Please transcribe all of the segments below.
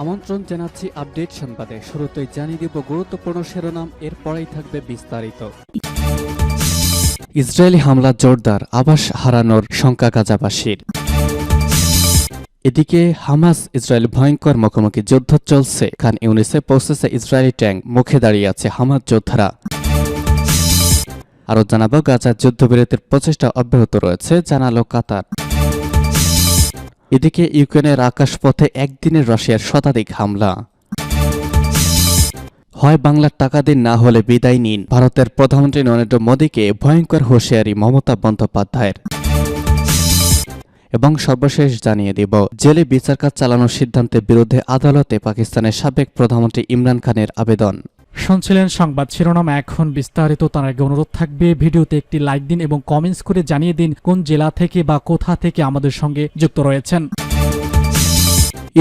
আমন্ত্রণ জানাচ্ছি আপডেট সংবাদে। শুরুতেই জানিয়ে দিব গুরুত্বপূর্ণ শিরোনাম, এরপরেই থাকবে বিস্তারিত। ইসরায়েলি হামলা জোরদার, আবাস হারানোর শঙ্কা গাজাবাসীর। এদিকে হামাস ইসরায়েল ভয়ঙ্কর মুখোমুখি যুদ্ধ চলছে। খান ইউনিসে পৌঁছেছে ইসরায়েলি ট্যাঙ্ক, মুখে দাঁড়িয়ে আছে হামাস যোদ্ধারা। আরও জানাবো গাজার যুদ্ধবিরতির প্রচেষ্টা অব্যাহত রয়েছে, জানালো কাতার। এদিকে ইউক্রেনের আকাশপথে একদিনের রাশিয়ার শতাধিক হামলা। হয় বাংলার টাকা দিন, না হলে বিদায় নিন, ভারতের প্রধানমন্ত্রী নরেন্দ্র মোদীকে ভয়ঙ্কর হুঁশিয়ারি মমতা বন্দ্যোপাধ্যায়ের। এবং সর্বশেষ জানিয়ে দিব জেলে বিচার কাজ চালানোর সিদ্ধান্তের বিরুদ্ধে আদালতে পাকিস্তানের সাবেক প্রধানমন্ত্রী ইমরান খানের আবেদন। শুনছিলেন সংবাদ শিরোনাম, এখন বিস্তারিত। তার আগে অনুরোধ থাকবে ভিডিওতে একটি লাইক দিন এবং কমেন্টস করে জানিয়ে দিন কোন জেলা থেকে বা কোথা থেকে আমাদের সঙ্গে যুক্ত রয়েছেন।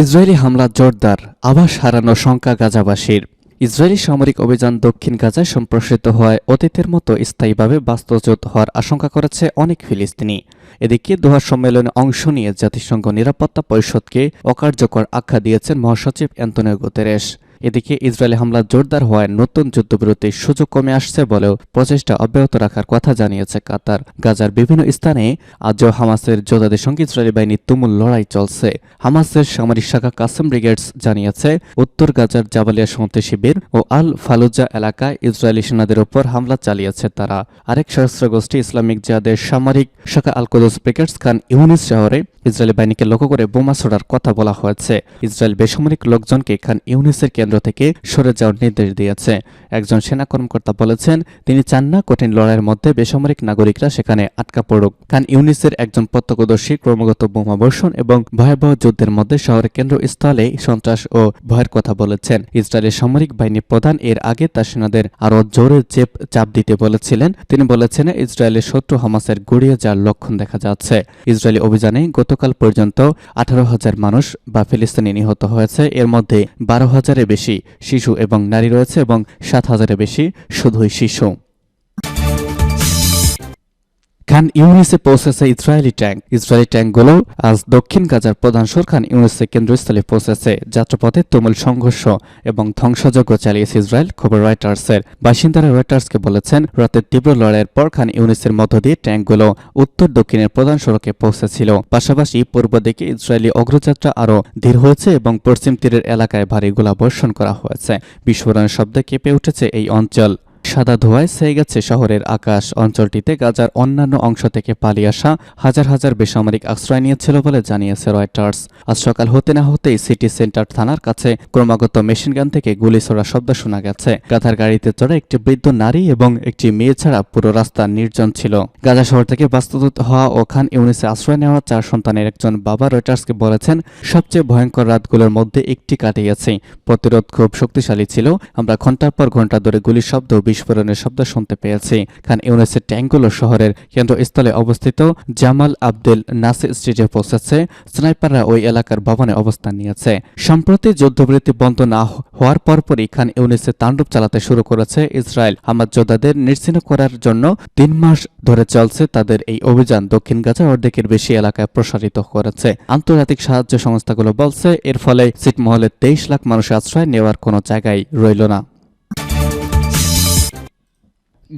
ইসরায়েলি হামলা জোরদার, আবাস হারানোর শঙ্কা গাজাবাসীর। ইসরায়েলি সামরিক অভিযান দক্ষিণ গাজায় সম্প্রসারিত হওয়ায় অতীতের মতো স্থায়ীভাবে বাস্তুচ্যুত হওয়ার আশঙ্কা করেছে অনেক ফিলিস্তিনি। এদিকে দোহা সম্মেলনে অংশ নিয়ে জাতিসংঘ নিরাপত্তা পরিষদকে অকার্যকর আখ্যা দিয়েছেন মহাসচিব অ্যান্তোনিও গুতেরেস। এদিকে ইসরায়েলি হামলা জোরদার হওয়ায় নতুন যুদ্ধবিরতির সুযোগ কমে আসছে বলেও প্রচেষ্টা অব্যাহত রাখার কথা জানিয়েছে কাতার। গাজার বিভিন্ন স্থানে আজও হামাসের যোদ্ধাদের সঙ্গে ইসরায়েলি বাহিনীর তুমুল লড়াই চলছে। হামাসের সামরিক শাখা কাসেম ব্রিগেডস জানিয়েছে, উত্তর গাজার জাবালিয়া সমুদ্র শিবির ও আল ফালুজা এলাকায় ইসরায়েলি সেনাদের উপর হামলা চালিয়েছে তারা। আরেক সশস্ত্র গোষ্ঠী ইসলামিক জিহাদের সামরিক শাখা আল কুদস ব্রিগেডস খান ইউনিস শহরে ইসরায়েলি বাহিনীকে লক্ষ্য করে বোমা ছোড়ার কথা বলা হয়েছে। ইসরায়েল বেসামরিক লোকজনকে খান ইউনিসের কেন্দ্র থেকে সরে যাওয়ার নির্দেশ দিয়েছে। একজন সেনা কর্মকর্তা বলেছেন, তিনি চান না কঠিন লড়াইয়ের মধ্যে বেসামরিক নাগরিকরা সেখানে আটকা পড়ুক। খান ইউনিসের একজন প্রত্যক্ষদর্শী ক্রমাগত বোমা বর্ষণ এবং ভয়াবহ যুদ্ধের মধ্যে শহরের কেন্দ্রস্থলে সন্ত্রাস ও ভয়ের কথা বলেছেন। ইসরায়েলের সামরিক বাহিনীর প্রধান এর আগে তার সেনাদের আরও জোরে চাপ দিতে বলেছিলেন। তিনি বলেছেন, ইসরায়েলের শত্রু হামাসের গড়িয়ে যাওয়ার লক্ষণ দেখা যাচ্ছে। ইসরায়েলি অভিযানে গতকাল পর্যন্ত 18,000 মানুষ বা ফিলিস্তিনি নিহত হয়েছে। এর মধ্যে 12,000-এর বেশি শিশু এবং নারী রয়েছে এবং 7,000-এর বেশি শুধুই শিশু। খান ইউনিসে পৌঁছেছে ইসরায়েলি ট্যাঙ্ক। ইসরায়েলি ট্যাঙ্কগুলো আজ দক্ষিণ গাজার প্রধান শহর খান ইউনিসের কেন্দ্রস্থলে পৌঁছেছে। যাত্রাপথে তুমুল সংঘর্ষ এবং ধ্বংসযজ্ঞ চালিয়েছে ইসরায়েল, খবর রয়টার্সের। বাসিন্দারা রয়টার্সকে বলেছেন, রাতের তীব্র লড়াইয়ের পর খান ইউনিসের মধ্য দিয়ে ট্যাঙ্কগুলো উত্তর দক্ষিণের প্রধান সড়কে পৌঁছেছিল। পাশাপাশি পূর্ব দিকে ইসরায়েলি অগ্রযাত্রা আরও ধীর হয়েছে এবং পশ্চিম তীরের এলাকায় ভারী গোলাবর্ষণ করা হয়েছে। বিস্ফোরণের শব্দে কেঁপে উঠেছে এই অঞ্চল। সাদা ধোঁয়ায় ছেয়ে গেছে শহরের আকাশ। অঞ্চলটিতে গাজার অন্যান্য অংশ থেকে পালিয়ে আসা হাজার হাজার বেসামরিক আশ্রয় নিয়েছিল বলে জানিয়েছে রয়টার্স। আজ সকাল হতে না হতেই সিটি সেন্টার থানার কাছে ক্রমাগত মেশিনগান থেকে গুলি ছোড়ার শব্দ শোনা গেছে। গাধার গাড়িতে চড়ে একটি বৃদ্ধ নারী এবং একটি মেয়ে ছাড়া পুরো রাস্তা নির্জন ছিল। গাজা শহর থেকে বাস্তুচ্যুত হওয়া ও খান ইউনিসে আশ্রয় নেওয়া 4 সন্তানের একজন বাবা রয়টার্সকে বলেছেন, সবচেয়ে ভয়ঙ্কর রাতগুলোর মধ্যে একটি কাটিয়েছে। প্রতিরোধ খুব শক্তিশালী ছিল। আমরা ঘন্টার পর ঘন্টা ধরে গুলির শব্দ, বিস্ফোরণের শব্দ শুনতে পেয়েছি। খান ইউনিসের ট্যাঙ্কগুলো শহরের কেন্দ্রস্থলে অবস্থিত জামাল আবদেল নাসির স্ট্রিটে পৌঁছেছে। স্নাইপাররা ওই এলাকার ভবনে অবস্থান নিয়েছে। সম্প্রতি যুদ্ধবিরতি বন্ধ না হওয়ার পরপরই খান ইউনিসে তাণ্ডব চালাতে শুরু করেছে ইসরায়েল। হামাস যোদ্ধাদের নিশ্চিহ্ন করার জন্য 3 মাস ধরে চলছে তাদের এই অভিযান দক্ষিণ গাজার অর্ধেকের বেশি এলাকায় প্রসারিত করেছে। আন্তর্জাতিক সাহায্য সংস্থাগুলো বলছে, এর ফলে ছিটমহলে 23 লাখ মানুষের আশ্রয় নেওয়ার কোনো জায়গায় রইল না।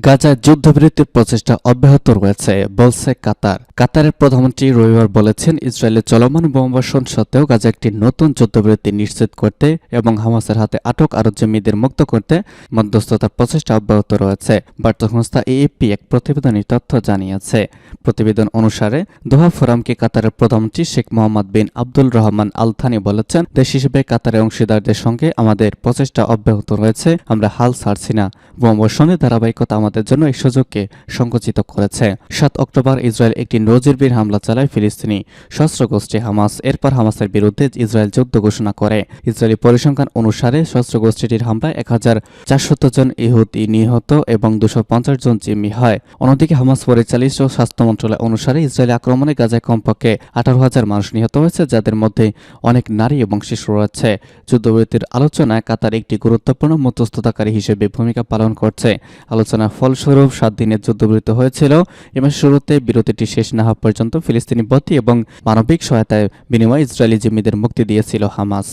গাজায় যুদ্ধবিরতির প্রচেষ্টা অব্যাহত রয়েছে বলছে কাতার। কাতারের প্রধানমন্ত্রী রবিবার বলেছেন, ইসরায়েলের চলমান বোমাবর্ষণ সত্ত্বেও গাজা একটি নতুন যুদ্ধবিরতি নিশ্চিত করতে এবং হামাসের হাতে আটক আরব জঙ্গিদের মুক্ত করতে মধ্যস্থতার প্রচেষ্টা অব্যাহত রয়েছে। বার্তা সংস্থা এএফপি এক প্রতিবেদনে তথ্য জানিয়েছে। প্রতিবেদন অনুসারে দোহা ফোরামকে কাতারের প্রধানমন্ত্রী শেখ মোহাম্মদ বিন আব্দুল রহমান আল থানি বলেছেন, দেশ হিসেবে কাতারের অংশীদারদের সঙ্গে আমাদের প্রচেষ্টা অব্যাহত রয়েছে। আমরা হাল ছাড়ছি না। বোমাবর্ষণের ধারাবাহিকতা আমাদের জন্য এই সুযোগকে সংকুচিত করেছে। 7 অক্টোবর ইসরায়েল একটি নজিরবিহীন হামলা চালায় ফিলিস্তিনি সশস্ত্র গোষ্ঠী হামাস। এরপর হামাসের বিরুদ্ধে ইসরায়েল যুদ্ধ ঘোষণা করে। ইসরায়েলি পরিসংখ্যান অনুসারে সশস্ত্র গোষ্ঠীটির হামলায় 1400 জন ইহুদি নিহত এবং 250 জন জিম্মি হয়। অন্যদিকে হামাস পরিচালিত স্বাস্থ্য মন্ত্রণালয় অনুসারে ইসরায়েলি আক্রমণে গাজায় কমপক্ষে 18,000 মানুষ নিহত হয়েছে, যাদের মধ্যে অনেক নারী এবং শিশু রয়েছে। যুদ্ধবিরতির আলোচনায় কাতার একটি গুরুত্বপূর্ণ মধ্যস্থতাকারী হিসেবে ভূমিকা পালন করছে। আলোচনার ফলস্বরূপ 7 দিনের যুদ্ধবিরতি হয়েছিল। এ মাসের শুরুতে বিরতিটি শেষ না হওয়া পর্যন্ত ফিলিস্তিনি বন্দী এবং মানবিক সহায়তায় বিনিময়ে ইসরায়েলি জিম্মিদের মুক্তি দিয়েছিল হামাস।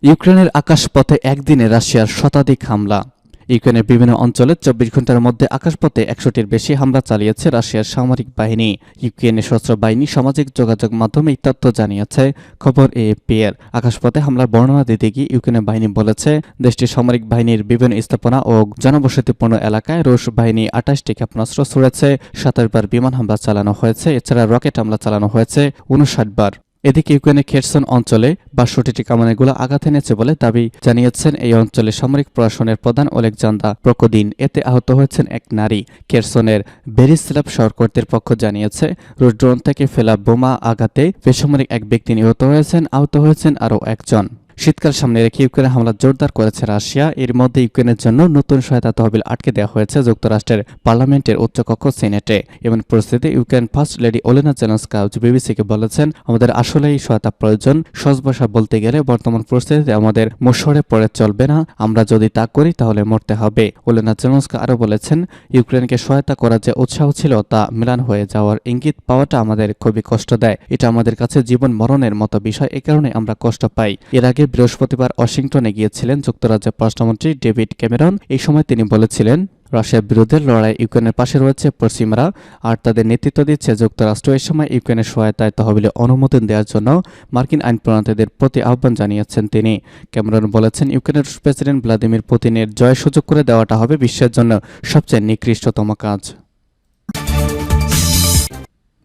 ইউক্রেনের আকাশপথে একদিনে রাশিয়ার শতাধিক হামলা। ইউক্রেনের বিভিন্ন অঞ্চলে 24 ঘন্টার মধ্যে আকাশপথে 100টির বেশি হামলা চালিয়েছে রাশিয়ার সামরিক বাহিনী। ইউক্রেনের সশস্ত্র বাহিনী সামাজিক যোগাযোগ মাধ্যমে এই তথ্য জানিয়েছে খবর এএফপি এর। আকাশপথে হামলার বর্ণনা দিতে গিয়ে ইউক্রেনের বাহিনী বলেছে, দেশটির সামরিক বাহিনীর বিভিন্ন স্থাপনা ও জনবসতিপূর্ণ এলাকায় রুশ বাহিনী 28টি ক্ষেপণাস্ত্র ছুড়েছে, 27 বার বিমান হামলা চালানো হয়েছে, এছাড়া রকেট হামলা চালানো হয়েছে 59 বার। এদিকে ইউক্রেনের খেরসন অঞ্চলে 62টি কামানের আঘাত এনেছে বলে দাবি জানিয়েছেন এই অঞ্চলের সামরিক প্রশাসনের প্রধান ওলেকজান্দা প্রকোদিন। এতে আহত হয়েছেন এক নারী। খেরসনের বেরিস্লাভ শহর কর্তৃপক্ষ জানিয়েছে, রুশ ড্রোন থেকে ফেলা বোমা আঘাতে বেসামরিক এক ব্যক্তি নিহত হয়েছেন, আহত হয়েছেন আরও একজন। শীতকাল সামনে রেখে ইউক্রেনে হামলা জোরদার করেছে রাশিয়া। এর মধ্যে ইউক্রেনের জন্য নতুন সহায়তা তহবিল আটকে দেওয়া হয়েছে যুক্তরাষ্ট্রের পার্লামেন্টের উচ্চকক্ষ সিনেটে। এমন পরিস্থিতি Ukraine first lady Olena Zelenska বিবিসিকে বলেছেন, আমাদের আসলেই সহায়তা প্রয়োজন। সহজ ভাষা বলতে গেলে বর্তমান পরিস্থিতিতে আমাদের মোশরে পড়ে চলবে না, আমরা যদি তা করি তাহলে মরতে হবে। ওলেনা জেলেনস্কা আরও বলেছেন, ইউক্রেনকে সহায়তা করার যে উৎসাহ ছিল তা ম্লান হয়ে যাওয়ার ইঙ্গিত পাওয়াটা আমাদের খুবই কষ্ট দেয়। এটা আমাদের কাছে জীবন মরণের মতো বিষয়, এ কারণে আমরা কষ্ট পাই। এর আগে বৃহস্পতিবার ওয়াশিংটনে গিয়েছিলেন যুক্তরাজ্যের পররাষ্ট্রমন্ত্রী ডেভিড ক্যামেরন। এই সময় তিনি বলেছিলেন, রাশিয়ার বিরুদ্ধে লড়াই ইউক্রেনের পাশে রয়েছে পশ্চিমরা আর তাদের নেতৃত্ব দিচ্ছে যুক্তরাষ্ট্র। এ সময় ইউক্রেনের সহায়তায় তহবিলে অনুমোদন দেওয়ার জন্য মার্কিন আইন প্রণেতাদের প্রতি আহ্বান জানিয়েছেন তিনি। ক্যামেরন বলেছেন, ইউক্রেনের প্রেসিডেন্ট ভ্লাদিমির পুতিনের জয় সুযোগ করে দেওয়াটা হবে বিশ্বের জন্য সবচেয়ে নিকৃষ্টতম কাজ।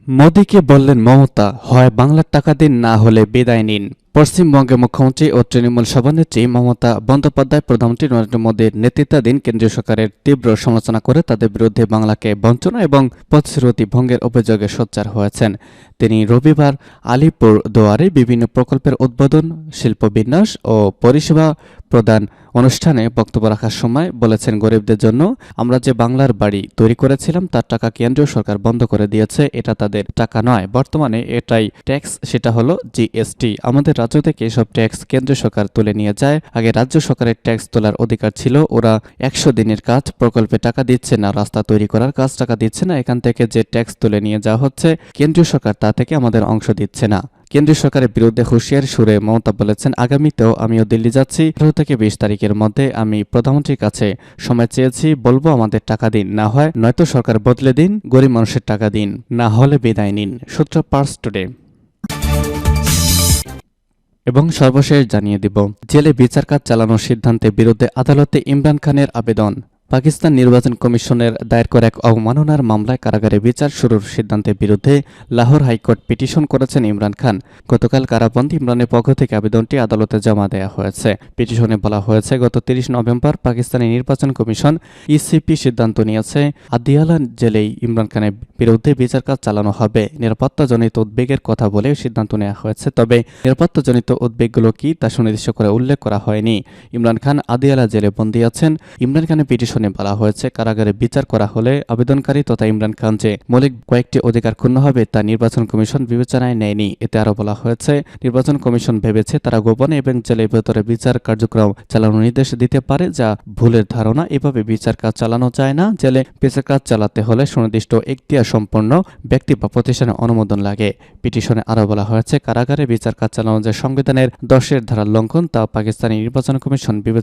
মোদিকে বললেন মমতা, হয় বাংলার টাকা দিন, না হলে বিদায় নিন। পশ্চিমবঙ্গের মুখ্যমন্ত্রী ও তৃণমূল সভানেত্রী মমতা বন্দ্যোপাধ্যায় প্রধানমন্ত্রী নরেন্দ্র মোদীর নেতৃত্বাধীন কেন্দ্রীয় সরকারের তীব্র সমালোচনা করে তাদের বিরুদ্ধে বাংলাকে বঞ্চনা এবং প্রতিশ্রুতি ভঙ্গের অভিযোগে সোচ্চার হয়েছেন। তিনি রবিবার আলিপুর দুয়ারে বিভিন্ন প্রকল্পের উদ্বোধন, শিল্পবিন্যাস ও পরিষেবা প্রদান অনুষ্ঠানে বক্তব্য রাখার সময় বলেছেন, গরিবদের জন্য আমরা যে বাংলার বাড়ি তৈরি করেছিলাম তার টাকা কেন্দ্রীয় সরকার বন্ধ করে দিয়েছে। এটা তাদের টাকা নয়, বর্তমানে এটাই ট্যাক্স, সেটা হলো জিএসটি। আমাদের রাজ্য থেকে এসব ট্যাক্স কেন্দ্রীয় সরকার তুলে নিয়ে যায়। আগে রাজ্য সরকারের ট্যাক্স তোলার অধিকার ছিল। ওরা 100 দিনের কাজ প্রকল্পে টাকা দিচ্ছে না, রাস্তা তৈরি করার কাজ টাকা দিচ্ছে না। এখান থেকে যে ট্যাক্স তুলে নিয়ে যাওয়া হচ্ছে কেন্দ্রীয় সরকার তা থেকে আমাদের অংশ দিচ্ছে না। কেন্দ্রীয় সরকারের বিরুদ্ধে হুঁশিয়ার সুরে মমতা বলেছেন, আগামীতেও আমিও দিল্লি যাচ্ছি। 18 থেকে 20 তারিখের মধ্যে আমি প্রধানমন্ত্রীর কাছে সময় চেয়েছি, বলবো আমাদের টাকা দিন, না হয় নয়তো সরকার বদলে দিন, গরিব মানুষের টাকা দিন, না হলে বিদায় নিন। সূত্র পার্স টুডে। এবং সর্বশেষ জানিয়ে দিব, জেলে বিচার কাজ চালানোর সিদ্ধান্তের বিরুদ্ধে আদালতে ইমরান খানের আবেদন। পাকিস্তান নির্বাচন কমিশনের দায়ের করা এক অবমাননার মামলায় কারাগারে বিচার শুরুর সিদ্ধান্তের বিরুদ্ধে লাহোর হাইকোর্ট পিটিশন করেছেন ইমরান খান। গতকাল কারাবন্দী ইমরানের পক্ষ থেকে আবেদনটি আদালতে জমা দেওয়া হয়েছে। পিটিশনে বলা হয়েছে, গত 30 নভেম্বর পাকিস্তানি নির্বাচন কমিশন ইসিপি সিদ্ধান্ত নিয়েছে আদিয়ালা জেলেই ইমরান খানের বিরুদ্ধে বিচার কাজ চালানো হবে। নিরাপত্তাজনিত উদ্বেগের কথা বলে সিদ্ধান্ত নেওয়া হয়েছে, তবে নিরাপত্তাজনিত উদ্বেগগুলো কি তা সুনির্দিষ্ট করে উল্লেখ করা হয়নি। ইমরান খান আদিয়ালা জেলে বন্দী আছেন। ইমরান খানের পিটিশন বলা হয়েছে, কারাগারে বিচার করা হলে আবেদনকারী তথা ইমরান খান যে মৌলিক কয়েকটি অধিকার ক্ষুণ্ণ হবে তা নির্বাচন কমিশন বিবেচনায় নেয়নি। এতে আরো বলা হয়েছে, নির্বাচন কমিশন ভেবেছে তারা গোপনে এবং জেলের ভেতরে বিচার কার্যক্রম চালানোর নির্দেশ দিতে পারে, যা ভুলের ধারণা। এভাবে বিচার কাজ চালানো যায় না। জেলে বিচার কাজ চালাতে হলে সুনির্দিষ্ট এখতিয়ার সম্পন্ন ব্যক্তি বা প্রতিষ্ঠানের অনুমোদন লাগে। পিটিশনে আরো বলা হয়েছে, কারাগারে বিচার কাজ চালানো যে সংবিধানের 10 ধারার লঙ্ঘন তা পাকিস্তানি নির্বাচন কমিশন বিবেচনা